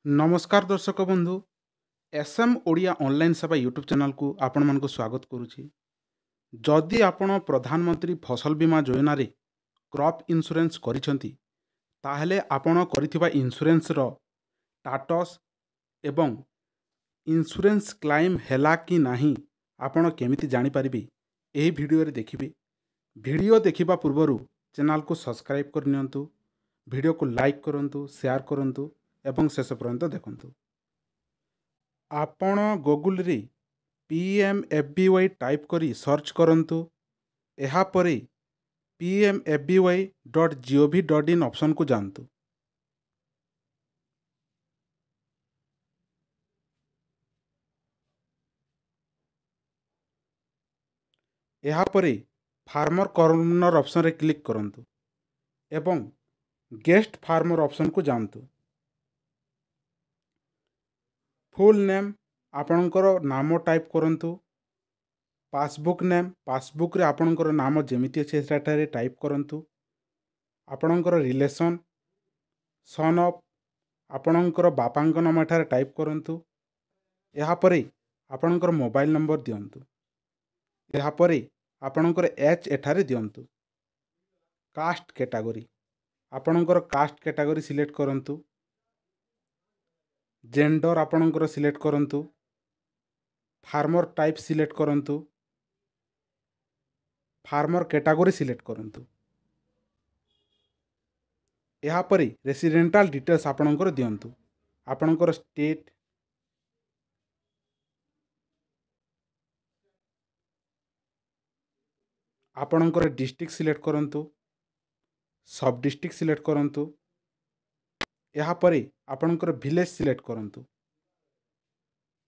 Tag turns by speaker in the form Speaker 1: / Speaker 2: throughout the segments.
Speaker 1: नमस्कार दर्शक बंधु एसएम ओडिया ऑनलाइन सेवा यूट्यूब चैनल को आपण मानक स्वागत करुछि। जदि आपण प्रधानमंत्री फसल बीमा योजना रे क्रॉप इंश्योरेंस करिसेंती ताहले आपण करिथिबा इंश्योरेंस रो स्टेटस एवं इंश्योरेंस क्लेम हैला कि नाही आपण केमिति जानि परिबे एही वीडियो रे देखिबे। वीडियो देखिबा पूर्वरु चैनल को सब्सक्राइब कर नियंतु, वीडियो को लाइक करंतु, शेयर करंतु एवं शेष पर्यंत देखंतु। आपण गूगल रे PMFBY टाइप करी सर्च करंतु। एहा परे pmfby.gov.in ऑप्शन को जानतु। एहा परे फार्मर कॉर्नर ऑप्शन रे क्लिक करंतु एवं गेस्ट फार्मर ऑप्शन को जानतु। फुल नेम आपणकर नाम टाइप करंतु। पासबुक नेम पासबुक रे आपणकर नाम जेमिति अछि सेटारे टाइप करंतु। आपणकर रिलेशन सन ऑफ आपणकर बापांक नाम एठारे टाइप करंतु। एहा परे आपणकर मोबाइल नंबर दियंतु। एहा परे आपणकर एज एठारे दियंतु। कास्ट कैटेगरी आपणकर कास्ट कैटेगरी सिलेक्ट करंतु। जेंडर आपणकर सिलेक्ट करंतु। फार्मर टाइप सिलेक्ट करंतु। फार्मर कैटेगरी सिलेक्ट करंतु। एहा परे रेसिडेंटल डिटेल्स आपणकर दियंतु। आपणकर स्टेट, आपणकर डिस्ट्रिक्ट सिलेक्ट करंतु। सब डिस्ट्रिक्ट सिलेक्ट करंतु। एहा परे आपणकर विलेज सिलेक्ट करंतु।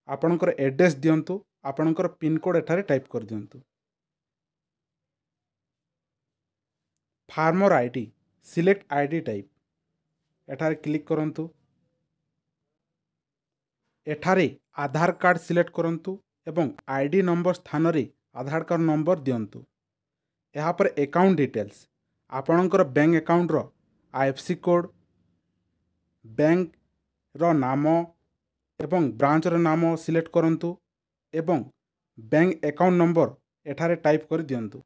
Speaker 1: आपणकर एड्रेस दियंतु। आपणकर पिन कोड एठारे टाइप कर दियंतु। Farmer ID select ID type एठारे क्लिक करंतु। एठारे आधार कार्ड सिलेक्ट करंतु एवं आईडी नंबर स्थान रे आधार कार्ड नंबर दियंतु। एहा पर अकाउंट डिटेल्स आपणकर बैंक अकाउंट रो IFSC कोड, बैंक रो नाम एवं ब्रांच रो नाम सिलेक्ट करंतु एवं बैंक अकाउंट नंबर एठारे टाइप कर दियंतु।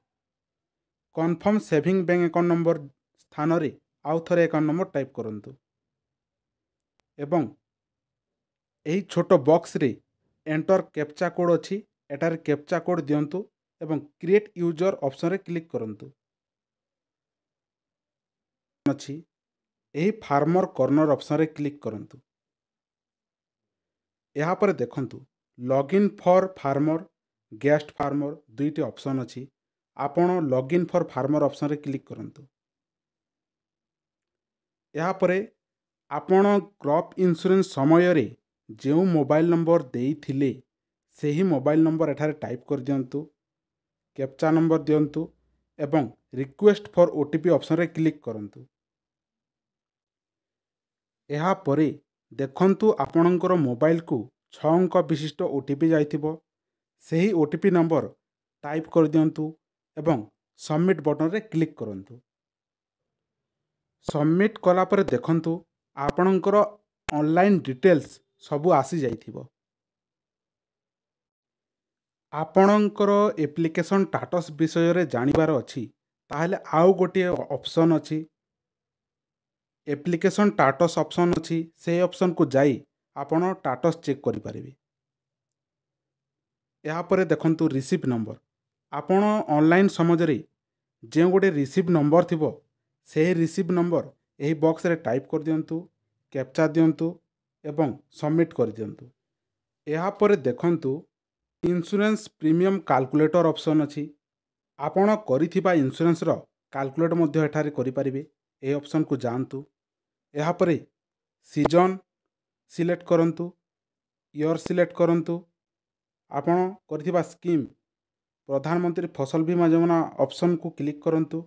Speaker 1: Confirm saving bank account number स्थान रे आउ थरे अकाउंट नंबर टाइप करंतु एवं एही छोटो बॉक्स रे एंटर कैप्चा कोड अछि एटारे कैप्चा कोड दियंतु एवं क्रिएट यूजर ऑप्शन रे क्लिक करंतु। अछि एही फार्मर कॉर्नर ऑप्शन रे क्लिक करंतु। एहा पर देखंतु login for farmer, guest farmer दुईटी ऑप्शन अछि। आपण लॉगिन फॉर फार्मर ऑप्शन रे क्लिक करंतु। एहा परे आपण क्रॉप इंश्योरेंस समय रे जेउ मोबाइल नंबर देइथिले सेही मोबाइल नंबर एठारे टाइप कर दियंतु। कैप्चा नंबर दियंतु एवं रिक्वेस्ट फॉर OTP ऑप्शन रे क्लिक करंतु। एहा परे देखंतु आपणकर मोबाइल को 6 अंक विशिष्ट OTP जाइथिबो। सेही OTP नंबर टाइप कर दियंतु एवं सबमिट बटन रे क्लिक करंतु। सबमिट कला पर देखंतु आपणकर ऑनलाइन डिटेल्स सबु आसी जाइथिबो। आपणकर एप्लिकेशन स्टेटस विषय रे जानिबार अछि ताहले आउ गोटे ऑप्शन अछि एप्लिकेशन स्टेटस ऑप्शन अछि। से ऑप्शन को जाई आपण स्टेटस चेक करि परिबे। एहा परे देखंतु रिसीव नंबर आपण ऑनलाइन समझ रे जे गोटे रिसीव नंबर थिबो से रिसीव नंबर एही बॉक्स रे टाइप कर दियंतु। कैप्चा दियंतु एवं सबमिट कर दियंतु। एहा परे देखंतु इंश्योरेंस प्रीमियम कैलकुलेटर ऑप्शन अछि। आपण करिथिबा इंश्योरेंस रो कैलकुलेट मध्ये एठारे करि परिबे। ए ऑप्शन को जानतु। एहा परे सीजन सिलेक्ट करंतु, ईयर सिलेक्ट करंतु। आपण करिथिबा स्कीम प्रधानमंत्री फसल बीमा योजना ऑप्शन को क्लिक करंतु।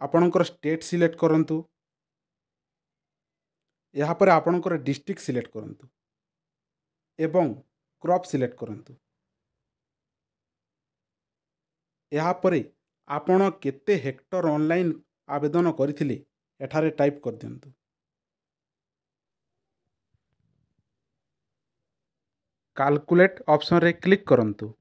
Speaker 1: आपणकर स्टेट सिलेक्ट करंतु। एहा परे आपणकर डिस्ट्रिक्ट सिलेक्ट करंतु एवं क्रॉप सिलेक्ट करंतु। एहा परे आपण केते हेक्टर ऑनलाइन आवेदन करिथिले एठारे टाइप कर दियंतु। କାଲକୁଲେଟ୍ ଅପସନରେ କ୍ଲିକ୍ କରନ୍ତୁ।